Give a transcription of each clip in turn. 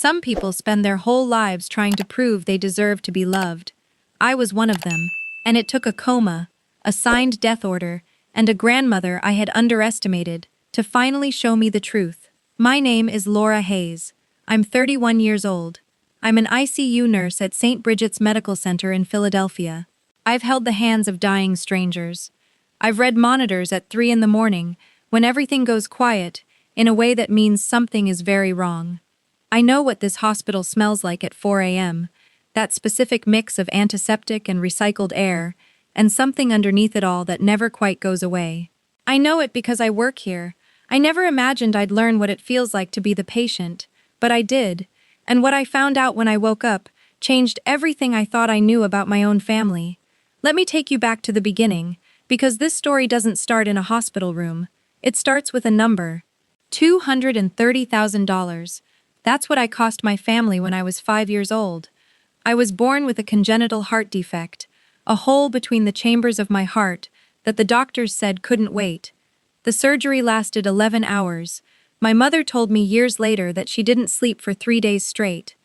Some people spend their whole lives trying to prove they deserve to be loved. I was one of them, and it took a coma, a signed death order, and a grandmother I had underestimated to finally show me the truth. My name is Laura Hayes. I'm 31 years old. I'm an ICU nurse at St. Bridget's Medical Center in Philadelphia. I've held the hands of dying strangers. I've read monitors at 3 in the morning, when everything goes quiet, in a way that means something is very wrong. I know what this hospital smells like at 4 a.m., that specific mix of antiseptic and recycled air, and something underneath it all that never quite goes away. I know it because I work here. I never imagined I'd learn what it feels like to be the patient, but I did, and what I found out when I woke up changed everything I thought I knew about my own family. Let me take you back to the beginning, because this story doesn't start in a hospital room. It starts with a number. $230,000. That's what I cost my family when I was 5 years old. I was born with a congenital heart defect, a hole between the chambers of my heart that the doctors said couldn't wait. The surgery lasted 11 hours. My mother told me years later that she didn't sleep for 3 days straight.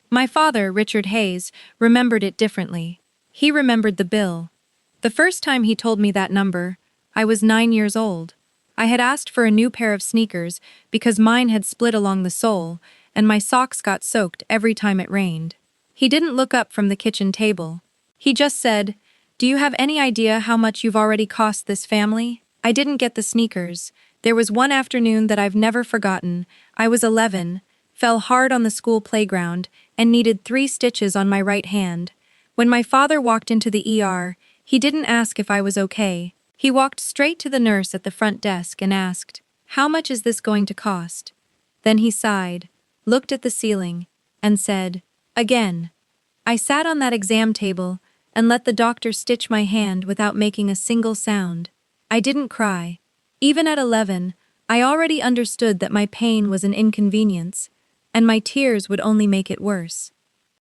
My father, Richard Hayes, remembered it differently. He remembered the bill. The first time he told me that number, I was 9 years old. I had asked for a new pair of sneakers because mine had split along the sole, and my socks got soaked every time it rained. He didn't look up from the kitchen table. He just said, "Do you have any idea how much you've already cost this family?" I didn't get the sneakers. There was one afternoon that I've never forgotten. I was 11, fell hard on the school playground, and needed 3 stitches on my right hand. When my father walked into the ER, he didn't ask if I was okay. He walked straight to the nurse at the front desk and asked, "How much is this going to cost?" Then he sighed, looked at the ceiling, and said, "Again." I sat on that exam table and let the doctor stitch my hand without making a single sound. I didn't cry. Even at 11, I already understood that my pain was an inconvenience, and my tears would only make it worse.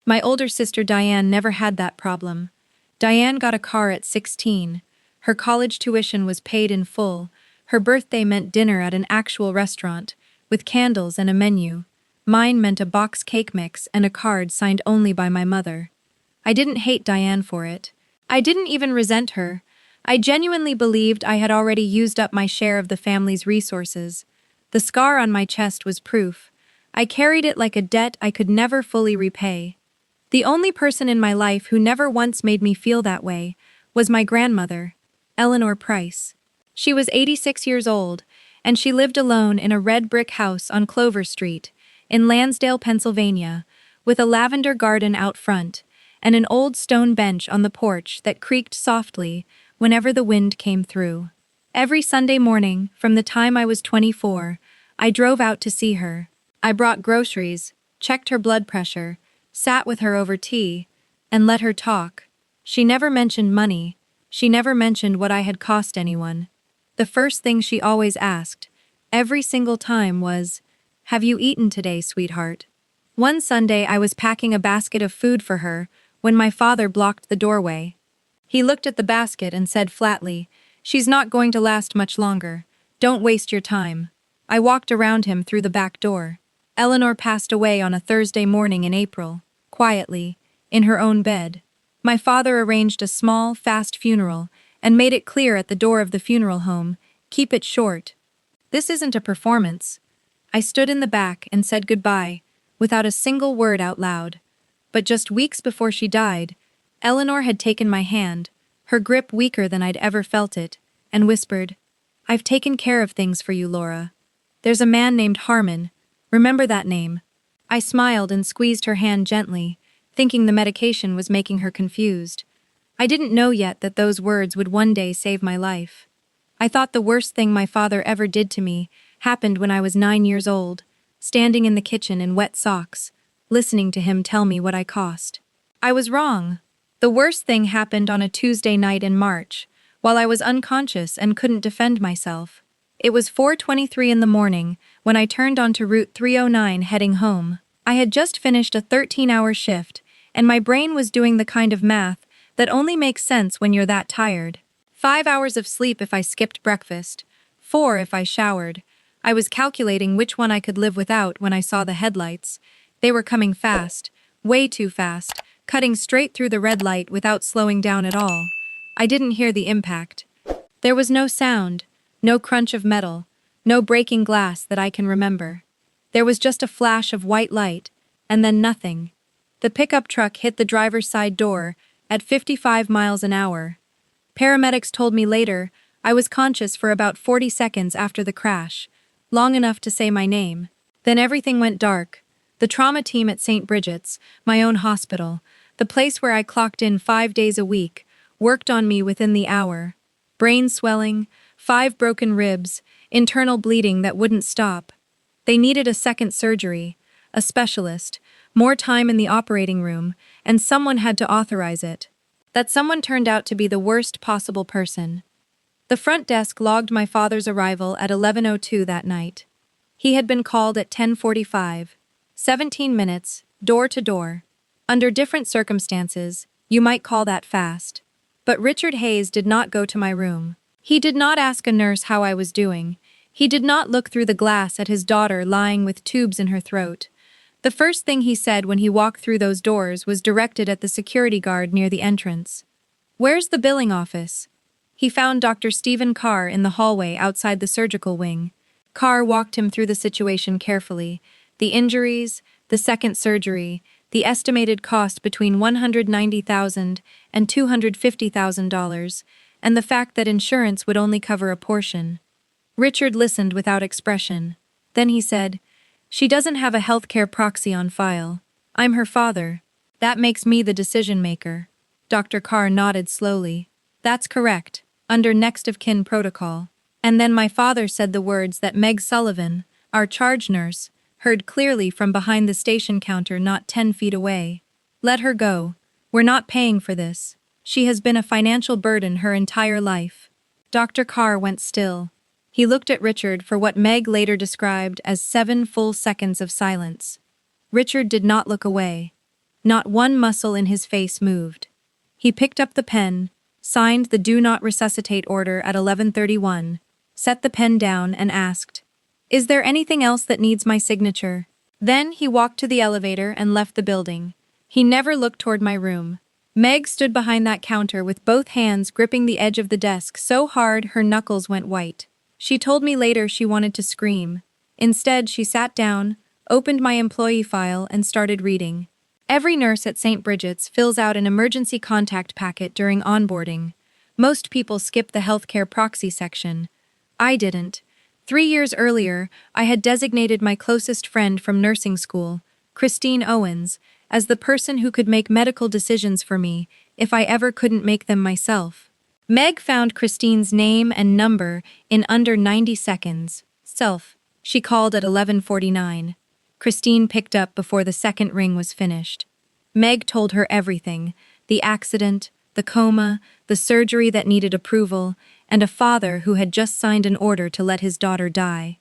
My older sister Diane never had that problem. Diane got a car at 16. Her college tuition was paid in full. Her birthday meant dinner at an actual restaurant, with candles and a menu. Mine meant a box cake mix and a card signed only by my mother. I didn't hate Diane for it. I didn't even resent her. I genuinely believed I had already used up my share of the family's resources. The scar on my chest was proof. I carried it like a debt I could never fully repay. The only person in my life who never once made me feel that way was my grandmother, Eleanor Price. She was 86 years old, and she lived alone in a red brick house on Clover Street, in Lansdale, Pennsylvania, with a lavender garden out front, and an old stone bench on the porch that creaked softly whenever the wind came through. Every Sunday morning, from the time I was 24, I drove out to see her. I brought groceries, checked her blood pressure, sat with her over tea, and let her talk. She never mentioned money. She never mentioned what I had cost anyone. The first thing she always asked, every single time, was, "Have you eaten today, sweetheart?" One Sunday I was packing a basket of food for her when my father blocked the doorway. He looked at the basket and said flatly, "She's not going to last much longer. Don't waste your time." I walked around him through the back door. Eleanor passed away on a Thursday morning in April, quietly, in her own bed. My father arranged a small, fast funeral and made it clear at the door of the funeral home, "Keep it short. This isn't a performance." I stood in the back and said goodbye, without a single word out loud. But just weeks before she died, Eleanor had taken my hand, her grip weaker than I'd ever felt it, and whispered, "I've taken care of things for you, Laura. There's a man named Harmon. Remember that name?" I smiled and squeezed her hand gently, thinking the medication was making her confused. I didn't know yet that those words would one day save my life. I thought the worst thing my father ever did to me happened when I was 9 years old, standing in the kitchen in wet socks, listening to him tell me what I cost. I was wrong. The worst thing happened on a Tuesday night in March, while I was unconscious and couldn't defend myself. It was 4:23 in the morning when I turned onto Route 309 heading home. I had just finished a 13-hour shift, and my brain was doing the kind of math that only makes sense when you're that tired. 5 hours of sleep if I skipped breakfast, 4 if I showered. I was calculating which one I could live without when I saw the headlights. They were coming fast, way too fast, cutting straight through the red light without slowing down at all. I didn't hear the impact. There was no sound, no crunch of metal, no breaking glass that I can remember. There was just a flash of white light, and then nothing. The pickup truck hit the driver's side door at 55 miles an hour. Paramedics told me later I was conscious for about 40 seconds after the crash, long enough to say my name. Then everything went dark. The trauma team at St. Bridget's, my own hospital, the place where I clocked in 5 days a week, worked on me within the hour. Brain swelling, 5 broken ribs, internal bleeding that wouldn't stop. They needed a second surgery, a specialist, more time in the operating room, and someone had to authorize it. That someone turned out to be the worst possible person. The front desk logged my father's arrival at 11:02 that night. He had been called at 10:45. 17 minutes, door to door. Under different circumstances, you might call that fast. But Richard Hayes did not go to my room. He did not ask a nurse how I was doing. He did not look through the glass at his daughter lying with tubes in her throat. The first thing he said when he walked through those doors was directed at the security guard near the entrance. "Where's the billing office?" He found Dr. Stephen Carr in the hallway outside the surgical wing. Carr walked him through the situation carefully. The injuries, the second surgery, the estimated cost between $190,000 and $250,000, and the fact that insurance would only cover a portion. Richard listened without expression. Then he said, "She doesn't have a healthcare proxy on file. I'm her father. That makes me the decision-maker." Dr. Carr nodded slowly. "That's correct, under next of kin protocol." And then my father said the words that Meg Sullivan, our charge nurse, heard clearly from behind the station counter not 10 feet away. "Let her go. We're not paying for this. She has been a financial burden her entire life." Dr. Carr went still. He looked at Richard for what Meg later described as 7 full seconds of silence. Richard did not look away. Not one muscle in his face moved. He picked up the pen, signed the "Do Not Resuscitate" order at 11:31, set the pen down and asked, "Is there anything else that needs my signature?" Then he walked to the elevator and left the building. He never looked toward my room. Meg stood behind that counter with both hands gripping the edge of the desk so hard her knuckles went white. She told me later she wanted to scream. Instead, she sat down, opened my employee file, and started reading. Every nurse at St. Bridget's fills out an emergency contact packet during onboarding. Most people skip the healthcare proxy section. I didn't. 3 years earlier, I had designated my closest friend from nursing school, Christine Owens, as the person who could make medical decisions for me if I ever couldn't make them myself. Meg found Christine's name and number in under 90 seconds. "Self," she called at 11:49. Christine picked up before the second ring was finished. Meg told her everything: the accident, the coma, the surgery that needed approval, and a father who had just signed an order to let his daughter die.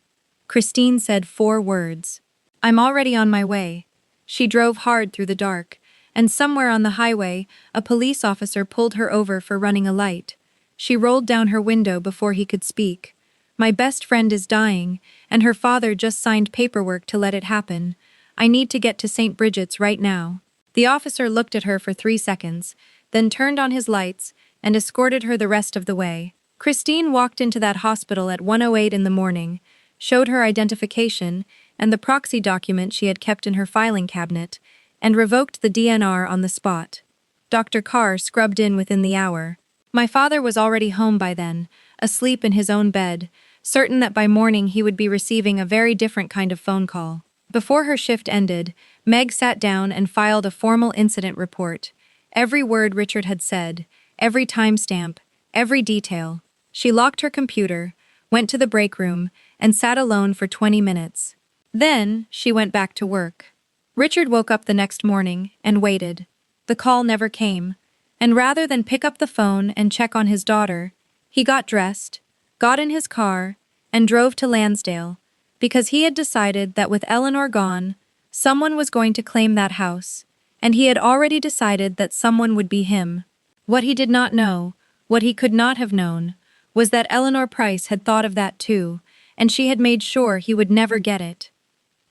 Christine said 4 words. "I'm already on my way." She drove hard through the dark, and somewhere on the highway, a police officer pulled her over for running a light. She rolled down her window before he could speak. "My best friend is dying, and her father just signed paperwork to let it happen. I need to get to St. Bridget's right now." The officer looked at her for 3 seconds, then turned on his lights and escorted her the rest of the way. Christine walked into that hospital at 1:08 in the morning, showed her identification and the proxy document she had kept in her filing cabinet, and revoked the DNR on the spot. Dr. Carr scrubbed in within the hour. My father was already home by then, asleep in his own bed, certain that by morning he would be receiving a very different kind of phone call. Before her shift ended, Meg sat down and filed a formal incident report. Every word Richard had said, every timestamp, every detail. She locked her computer, went to the break room, and sat alone for 20 minutes. Then, she went back to work. Richard woke up the next morning and waited. The call never came, and rather than pick up the phone and check on his daughter, he got dressed, got in his car, and drove to Lansdale, because he had decided that with Eleanor gone, someone was going to claim that house, and he had already decided that someone would be him. What he did not know, what he could not have known, was that Eleanor Price had thought of that too, and she had made sure he would never get it.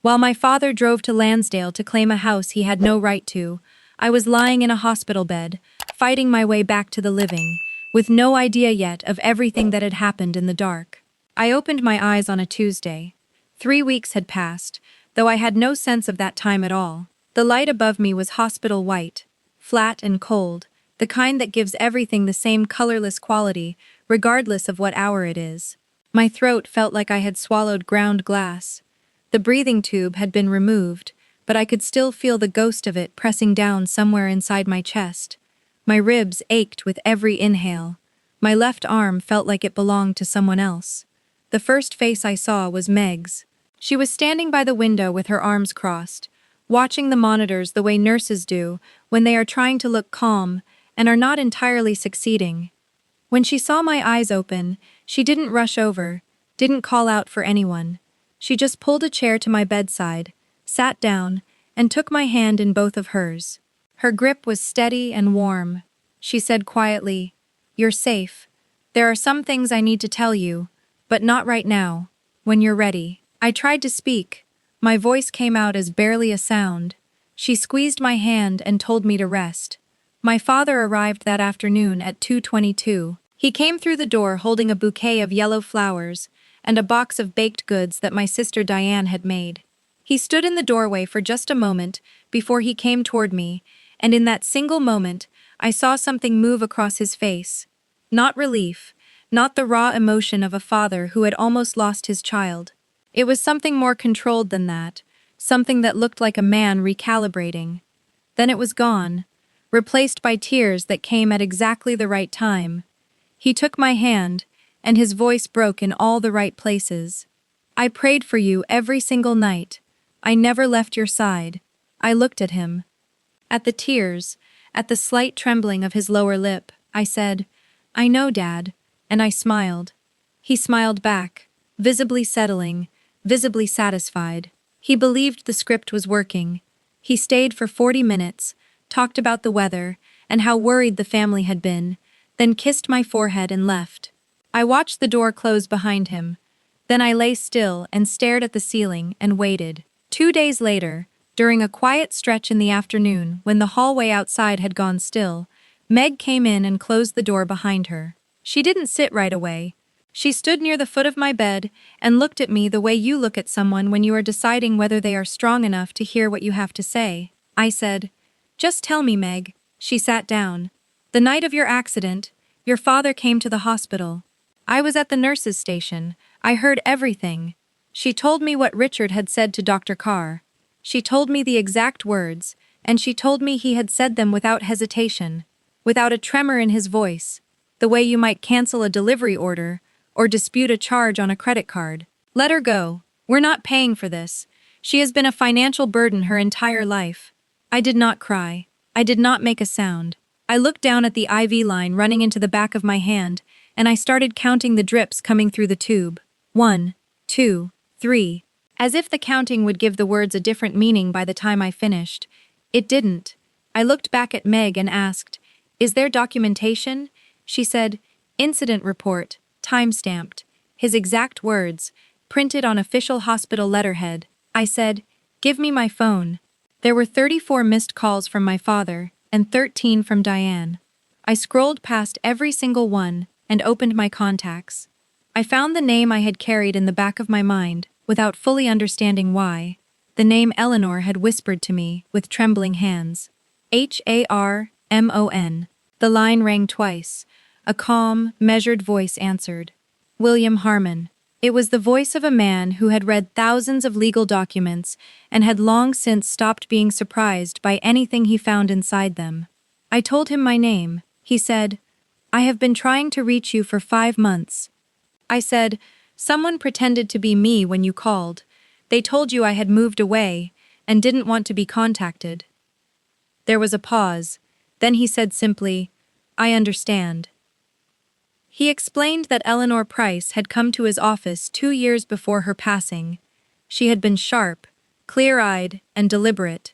While my father drove to Lansdale to claim a house he had no right to, I was lying in a hospital bed, fighting my way back to the living, with no idea yet of everything that had happened in the dark. I opened my eyes on a Tuesday. 3 weeks had passed, though I had no sense of that time at all. The light above me was hospital white, flat and cold, the kind that gives everything the same colorless quality, regardless of what hour it is. My throat felt like I had swallowed ground glass. The breathing tube had been removed, but I could still feel the ghost of it pressing down somewhere inside my chest. My ribs ached with every inhale. My left arm felt like it belonged to someone else. The first face I saw was Meg's. She was standing by the window with her arms crossed, watching the monitors the way nurses do when they are trying to look calm and are not entirely succeeding. When she saw my eyes open, she didn't rush over, didn't call out for anyone. She just pulled a chair to my bedside, sat down, and took my hand in both of hers. Her grip was steady and warm. She said quietly, "You're safe. There are some things I need to tell you, but not right now. When you're ready." I tried to speak. My voice came out as barely a sound. She squeezed my hand and told me to rest. My father arrived that afternoon at 2:22. He came through the door holding a bouquet of yellow flowers and a box of baked goods that my sister Diane had made. He stood in the doorway for just a moment before he came toward me, and in that single moment, I saw something move across his face. Not relief, not the raw emotion of a father who had almost lost his child. It was something more controlled than that, something that looked like a man recalibrating. Then it was gone, replaced by tears that came at exactly the right time. He took my hand, and his voice broke in all the right places. "I prayed for you every single night. I never left your side." I looked at him. At the tears, at the slight trembling of his lower lip, I said, "I know, Dad," and I smiled. He smiled back, visibly settling, visibly satisfied. He believed the script was working. He stayed for 40 minutes, talked about the weather and how worried the family had been, then kissed my forehead and left. I watched the door close behind him. Then I lay still and stared at the ceiling and waited. 2 days later, during a quiet stretch in the afternoon when the hallway outside had gone still, Meg came in and closed the door behind her. She didn't sit right away. She stood near the foot of my bed and looked at me the way you look at someone when you are deciding whether they are strong enough to hear what you have to say. I said, "Just tell me, Meg." She sat down. "The night of your accident, your father came to the hospital. I was at the nurse's station. I heard everything." She told me what Richard had said to Dr. Carr. She told me the exact words, and she told me he had said them without hesitation, without a tremor in his voice, the way you might cancel a delivery order or dispute a charge on a credit card. "Let her go. We're not paying for this. She has been a financial burden her entire life." I did not cry. I did not make a sound. I looked down at the IV line running into the back of my hand, and I started counting the drips coming through the tube. 1, 2, 3. As if the counting would give the words a different meaning by the time I finished. It didn't. I looked back at Meg and asked, "Is there documentation?" She said, "Incident report, time-stamped." His exact words, printed on official hospital letterhead. I said, "Give me my phone." There were 34 missed calls from my father and 13 from Diane. I scrolled past every single one and opened my contacts. I found the name I had carried in the back of my mind, without fully understanding why. The name Eleanor had whispered to me with trembling hands. Harmon. The line rang twice. A calm, measured voice answered. William Harmon. It was the voice of a man who had read thousands of legal documents and had long since stopped being surprised by anything he found inside them. I told him my name. He said, "I have been trying to reach you for 5 months." I said, "Someone pretended to be me when you called. They told you I had moved away and didn't want to be contacted." There was a pause. Then he said simply, "I understand." He explained that Eleanor Price had come to his office 2 years before her passing. She had been sharp, clear-eyed, and deliberate.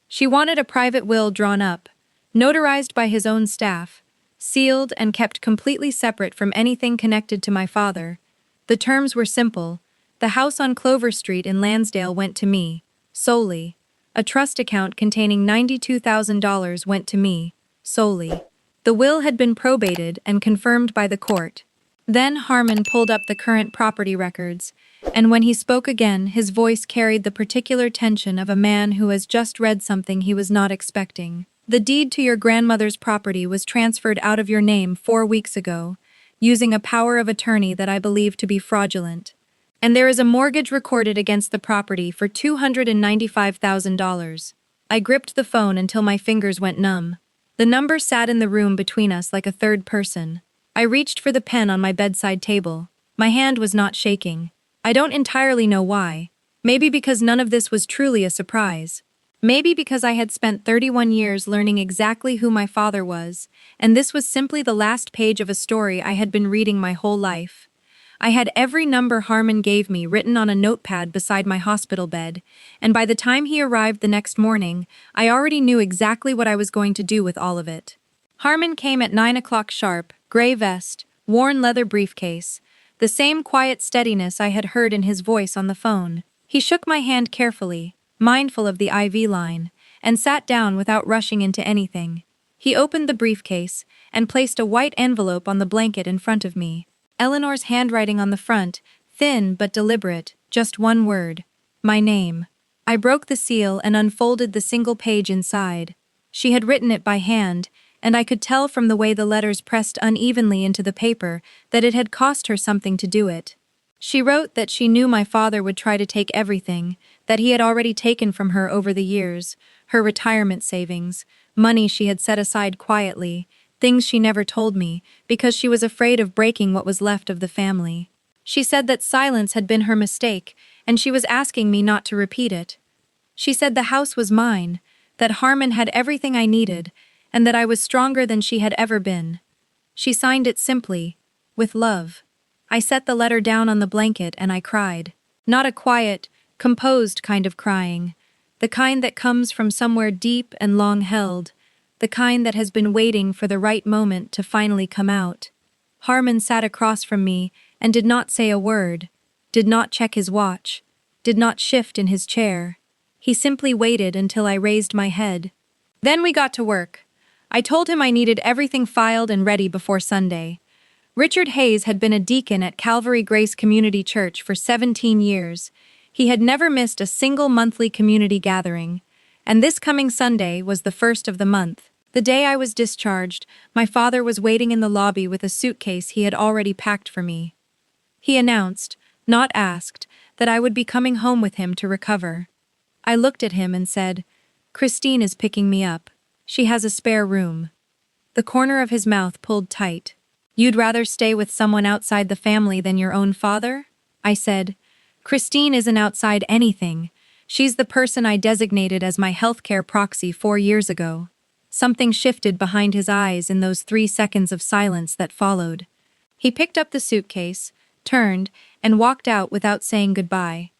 She wanted a private will drawn up, notarized by his own staff, sealed and kept completely separate from anything connected to my father. The terms were simple: The house on Clover Street in Lansdale went to me, solely. A trust account containing $92,000 went to me, solely. The will had been probated and confirmed by the court. Then Harmon pulled up the current property records, and when he spoke again, his voice carried the particular tension of a man who has just read something he was not expecting. The deed to your grandmother's property was transferred out of your name 4 weeks ago, using a power of attorney that I believe to be fraudulent. And there is a mortgage recorded against the property for $295,000. I gripped the phone until my fingers went numb. The number sat in the room between us like a third person. I reached for the pen on my bedside table. My hand was not shaking. I don't entirely know why. Maybe because none of this was truly a surprise. Maybe because I had spent 31 years learning exactly who my father was, and this was simply the last page of a story I had been reading my whole life. I had every number Harmon gave me written on a notepad beside my hospital bed, and by the time he arrived the next morning, I already knew exactly what I was going to do with all of it. Harmon came at 9 o'clock sharp, gray vest, worn leather briefcase, the same quiet steadiness I had heard in his voice on the phone. He shook my hand carefully, mindful of the IV line, and sat down without rushing into anything. He opened the briefcase and placed a white envelope on the blanket in front of me. Eleanor's handwriting on the front, thin but deliberate, just one word: my name. I broke the seal and unfolded the single page inside. She had written it by hand, and I could tell from the way the letters pressed unevenly into the paper that it had cost her something to do it. She wrote that she knew my father would try to take everything, that he had already taken from her over the years, her retirement savings, money she had set aside quietly, things she never told me, because she was afraid of breaking what was left of the family. She said that silence had been her mistake, and she was asking me not to repeat it. She said the house was mine, that Harmon had everything I needed, and that I was stronger than she had ever been. She signed it simply, with love. I set the letter down on the blanket and I cried. Not a quiet, composed kind of crying, the kind that comes from somewhere deep and long held, the kind that has been waiting for the right moment to finally come out. Harmon sat across from me and did not say a word, did not check his watch, did not shift in his chair. He simply waited until I raised my head. Then we got to work. I told him I needed everything filed and ready before Sunday. Richard Hayes had been a deacon at Calvary Grace Community Church for 17 years. He had never missed a single monthly community gathering, and this coming Sunday was the first of the month. The day I was discharged, my father was waiting in the lobby with a suitcase he had already packed for me. He announced, not asked, that I would be coming home with him to recover. I looked at him and said, "Christine is picking me up. She has a spare room." The corner of his mouth pulled tight. "You'd rather stay with someone outside the family than your own father?" I said. "Christine isn't outside anything. She's the person I designated as my healthcare proxy 4 years ago." Something shifted behind his eyes in those 3 seconds of silence that followed. He picked up the suitcase, turned, and walked out without saying goodbye.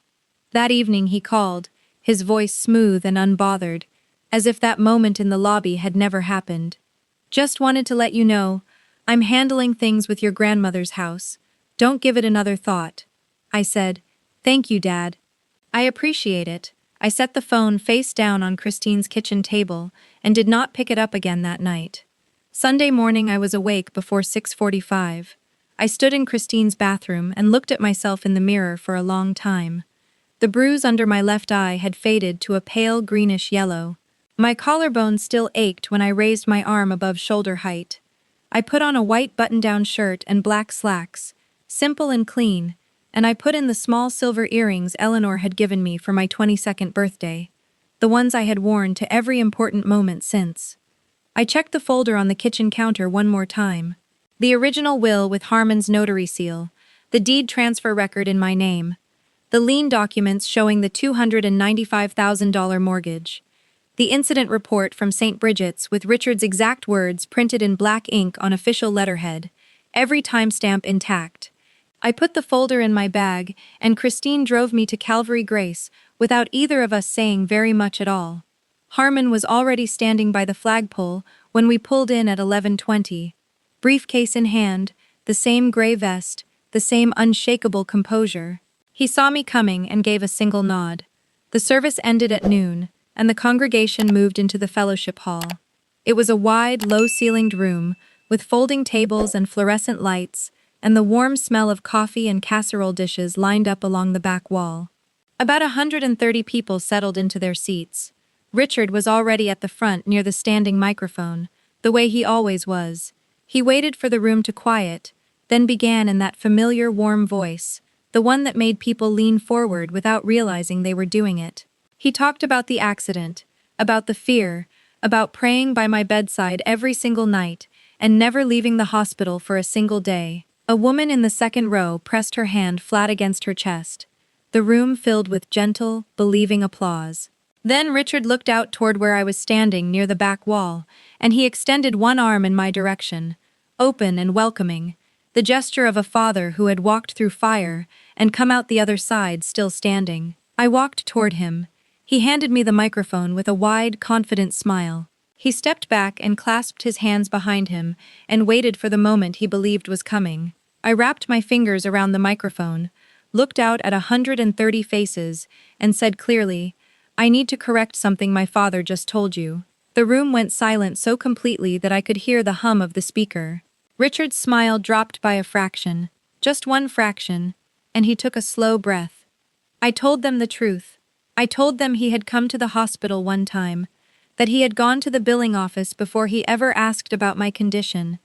That evening he called, his voice smooth and unbothered, as if that moment in the lobby had never happened. "Just wanted to let you know, I'm handling things with your grandmother's house. Don't give it another thought." I said, "Thank you, Dad. I appreciate it." I set the phone face down on Christine's kitchen table and did not pick it up again that night. Sunday morning I was awake before 6:45. I stood in Christine's bathroom and looked at myself in the mirror for a long time. The bruise under my left eye had faded to a pale greenish yellow. My collarbone still ached when I raised my arm above shoulder height. I put on a white button-down shirt and black slacks, simple and clean, and I put in the small silver earrings Eleanor had given me for my 22nd birthday, the ones I had worn to every important moment since. I checked the folder on the kitchen counter one more time. The original will with Harmon's notary seal, the deed transfer record in my name, the lien documents showing the $295,000 mortgage, the incident report from St. Bridget's with Richard's exact words printed in black ink on official letterhead, every timestamp intact. I put the folder in my bag, and Christine drove me to Calvary Grace without either of us saying very much at all. Harmon was already standing by the flagpole when we pulled in at 11:20. Briefcase in hand, the same gray vest, the same unshakable composure. He saw me coming and gave a single nod. The service ended at noon, and the congregation moved into the fellowship hall. It was a wide, low-ceilinged room, with folding tables and fluorescent lights, and the warm smell of coffee and casserole dishes lined up along the back wall. About 130 people settled into their seats. Richard was already at the front near the standing microphone, the way he always was. He waited for the room to quiet, then began in that familiar warm voice, the one that made people lean forward without realizing they were doing it. He talked about the accident, about the fear, about praying by my bedside every single night, and never leaving the hospital for a single day. A woman in the second row pressed her hand flat against her chest. The room filled with gentle, believing applause. Then Richard looked out toward where I was standing near the back wall, and he extended one arm in my direction, open and welcoming, the gesture of a father who had walked through fire and come out the other side still standing. I walked toward him. He handed me the microphone with a wide, confident smile. He stepped back and clasped his hands behind him and waited for the moment he believed was coming. I wrapped my fingers around the microphone, looked out at 130 faces, and said clearly, "I need to correct something my father just told you." The room went silent so completely that I could hear the hum of the speaker. Richard's smile dropped by a fraction, just one fraction, and he took a slow breath. I told them the truth. I told them he had come to the hospital one time, that he had gone to the billing office before he ever asked about my condition,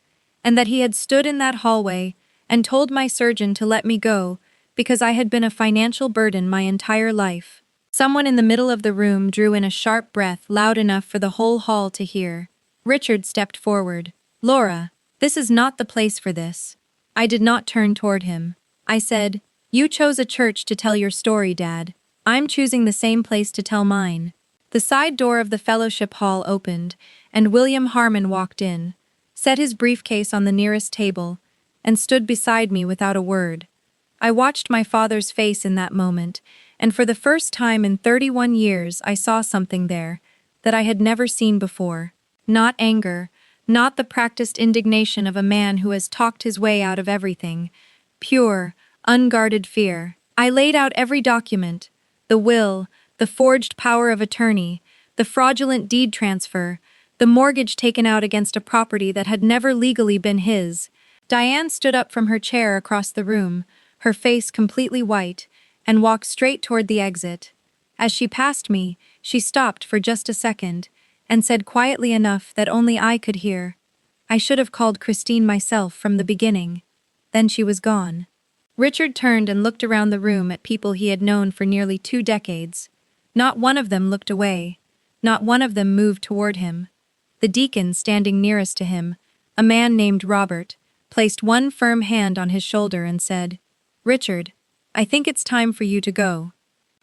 and that he had stood in that hallway and told my surgeon to let me go because I had been a financial burden my entire life. Someone in the middle of the room drew in a sharp breath loud enough for the whole hall to hear. Richard stepped forward. "Laura, this is not the place for this." I did not turn toward him. I said, "You chose a church to tell your story, Dad. I'm choosing the same place to tell mine." The side door of the fellowship hall opened, and William Harmon walked in, set his briefcase on the nearest table, and stood beside me without a word. I watched my father's face in that moment, and for the first time in 31 years I saw something there that I had never seen before. Not anger, not the practiced indignation of a man who has talked his way out of everything. Pure, unguarded fear. I laid out every document, the will, the forged power of attorney, the fraudulent deed transfer, the mortgage taken out against a property that had never legally been his. Diane stood up from her chair across the room, her face completely white, and walked straight toward the exit. As she passed me, she stopped for just a second, and said quietly enough that only I could hear, "I should have called Christine myself from the beginning." Then she was gone. Richard turned and looked around the room at people he had known for nearly 2 decades. Not one of them looked away. Not one of them moved toward him. The deacon standing nearest to him, a man named Robert, placed one firm hand on his shoulder and said, "Richard, I think it's time for you to go."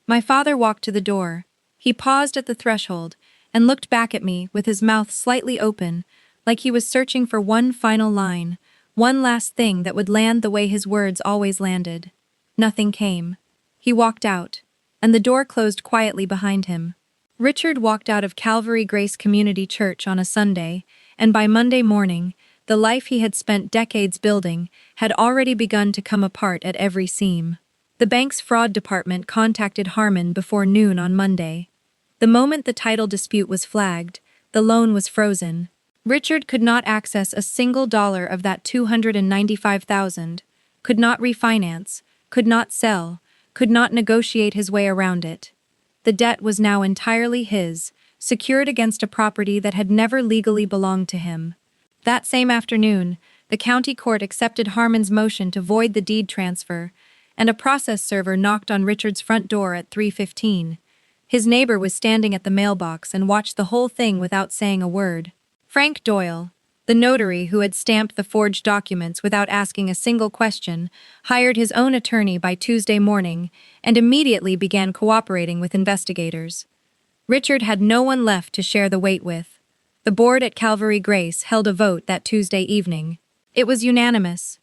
My father walked to the door. He paused at the threshold and looked back at me with his mouth slightly open, like he was searching for one final line, one last thing that would land the way his words always landed. Nothing came. He walked out, and the door closed quietly behind him. Richard walked out of Calvary Grace Community Church on a Sunday, and by Monday morning, the life he had spent decades building had already begun to come apart at every seam. The bank's fraud department contacted Harmon before noon on Monday. The moment the title dispute was flagged, the loan was frozen. Richard could not access a single dollar of that $295,000, could not refinance, could not sell, could not negotiate his way around it. The debt was now entirely his, secured against a property that had never legally belonged to him. That same afternoon, the county court accepted Harmon's motion to void the deed transfer, and a process server knocked on Richard's front door at 3:15. His neighbor was standing at the mailbox and watched the whole thing without saying a word. Frank Doyle, the notary who had stamped the forged documents without asking a single question, hired his own attorney by Tuesday morning and immediately began cooperating with investigators. Richard had no one left to share the weight with. The board at Calvary Grace held a vote that Tuesday evening. It was unanimous.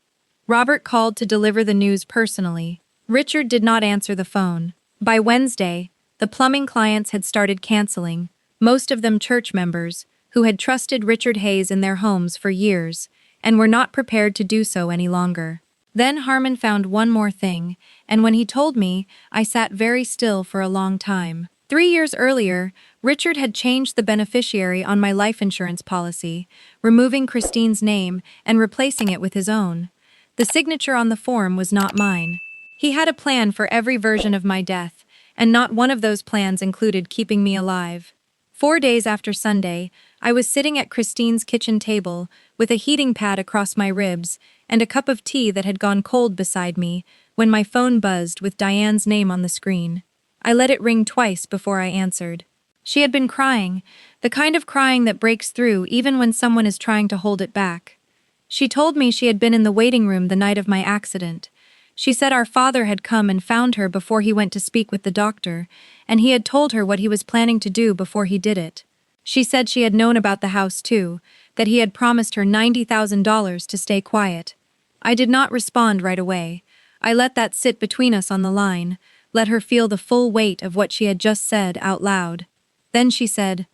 Robert called to deliver the news personally. Richard did not answer the phone. By Wednesday, the plumbing clients had started canceling, most of them church members, who had trusted Richard Hayes in their homes for years, and were not prepared to do so any longer. Then Harmon found one more thing, and when he told me, I sat very still for a long time. 3 years earlier, Richard had changed the beneficiary on my life insurance policy, removing Christine's name and replacing it with his own. The signature on the form was not mine. He had a plan for every version of my death, and not one of those plans included keeping me alive. 4 days after Sunday, I was sitting at Christine's kitchen table, with a heating pad across my ribs and a cup of tea that had gone cold beside me, when my phone buzzed with Diane's name on the screen. I let it ring twice before I answered. She had been crying, the kind of crying that breaks through even when someone is trying to hold it back. She told me she had been in the waiting room the night of my accident. She said our father had come and found her before he went to speak with the doctor, and he had told her what he was planning to do before he did it. She said she had known about the house too, that he had promised her $90,000 to stay quiet. I did not respond right away. I let that sit between us on the line, let her feel the full weight of what she had just said out loud. Then she said,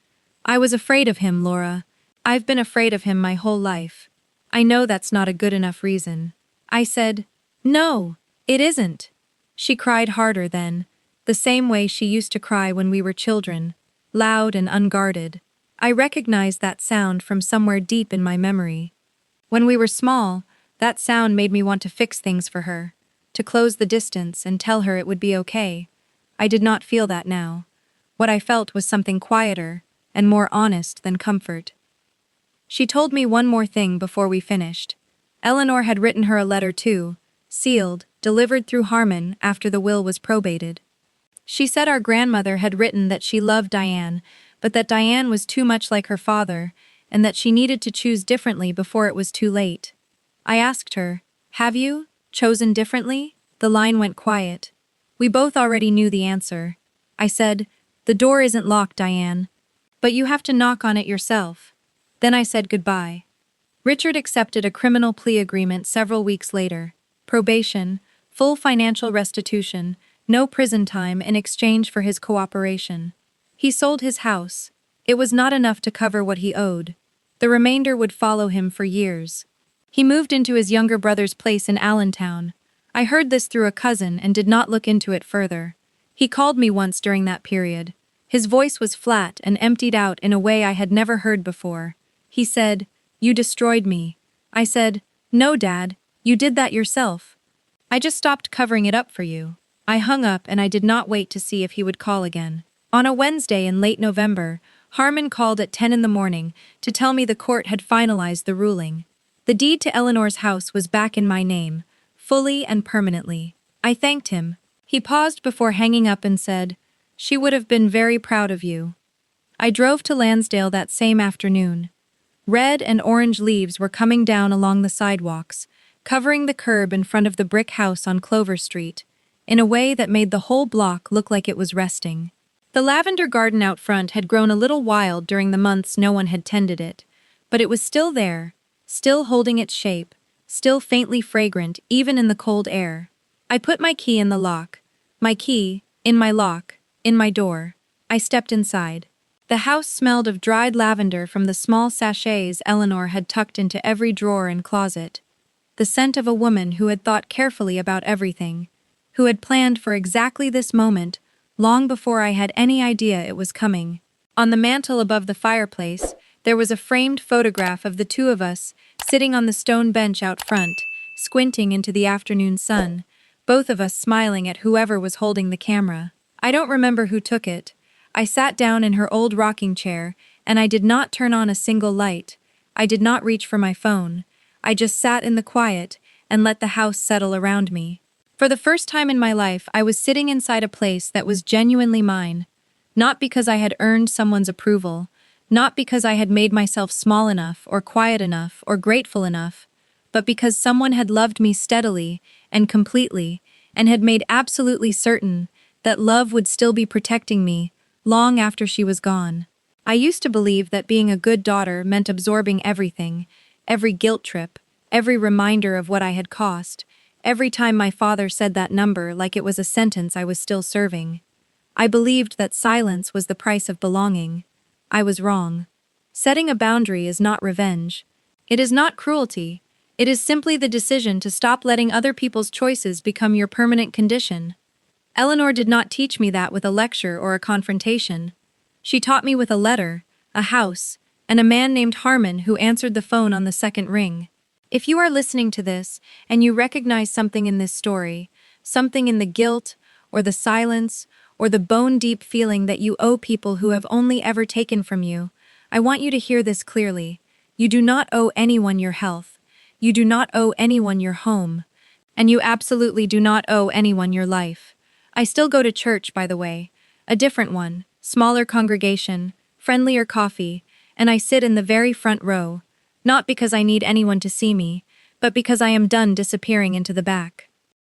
"I was afraid of him, Laura. I've been afraid of him my whole life. I know that's not a good enough reason." I said, "No, it isn't." She cried harder then, the same way she used to cry when we were children, loud and unguarded. I recognized that sound from somewhere deep in my memory. When we were small, that sound made me want to fix things for her, to close the distance and tell her it would be okay. I did not feel that now. What I felt was something quieter and more honest than comfort. She told me one more thing before we finished. Eleanor had written her a letter too, sealed, delivered through Harmon after the will was probated. She said our grandmother had written that she loved Diane, but that Diane was too much like her father, and that she needed to choose differently before it was too late. I asked her, "Have you chosen differently?" The line went quiet. We both already knew the answer. I said, "The door isn't locked, Diane, but you have to knock on it yourself." Then I said goodbye. Richard accepted a criminal plea agreement several weeks later. Probation, full financial restitution, no prison time in exchange for his cooperation. He sold his house. It was not enough to cover what he owed. The remainder would follow him for years. He moved into his younger brother's place in Allentown. I heard this through a cousin and did not look into it further. He called me once during that period. His voice was flat and emptied out in a way I had never heard before. He said, "You destroyed me." I said, "No, Dad, you did that yourself. I just stopped covering it up for you." I hung up and I did not wait to see if he would call again. On a Wednesday in late November, Harmon called at 10 in the morning to tell me the court had finalized the ruling. The deed to Eleanor's house was back in my name, fully and permanently. I thanked him. He paused before hanging up and said, "She would have been very proud of you." I drove to Lansdale that same afternoon. Red and orange leaves were coming down along the sidewalks, covering the curb in front of the brick house on Clover Street, in a way that made the whole block look like it was resting. The lavender garden out front had grown a little wild during the months no one had tended it, but it was still there, still holding its shape, still faintly fragrant even in the cold air. I put my key in the lock, my key, in my lock, in my door. I stepped inside. The house smelled of dried lavender from the small sachets Eleanor had tucked into every drawer and closet. The scent of a woman who had thought carefully about everything, who had planned for exactly this moment, long before I had any idea it was coming. On the mantel above the fireplace, there was a framed photograph of the two of us, sitting on the stone bench out front, squinting into the afternoon sun, both of us smiling at whoever was holding the camera. I don't remember who took it. I sat down in her old rocking chair, and I did not turn on a single light. I did not reach for my phone. I just sat in the quiet and let the house settle around me. For the first time in my life, I was sitting inside a place that was genuinely mine. Not because I had earned someone's approval, not because I had made myself small enough or quiet enough or grateful enough, but because someone had loved me steadily and completely and had made absolutely certain that love would still be protecting me long after she was gone. I used to believe that being a good daughter meant absorbing everything, every guilt trip, every reminder of what I had cost, every time my father said that number like it was a sentence I was still serving. I believed that silence was the price of belonging. I was wrong. Setting a boundary is not revenge. It is not cruelty. It is simply the decision to stop letting other people's choices become your permanent condition. Eleanor did not teach me that with a lecture or a confrontation. She taught me with a letter, a house, and a man named Harmon who answered the phone on the second ring. If you are listening to this and you recognize something in this story, something in the guilt, or the silence, or the bone-deep feeling that you owe people who have only ever taken from you, I want you to hear this clearly. You do not owe anyone your health. You do not owe anyone your home. And you absolutely do not owe anyone your life. I still go to church, by the way. A different one, smaller congregation, friendlier coffee, and I sit in the very front row. Not because I need anyone to see me, but because I am done disappearing into the back.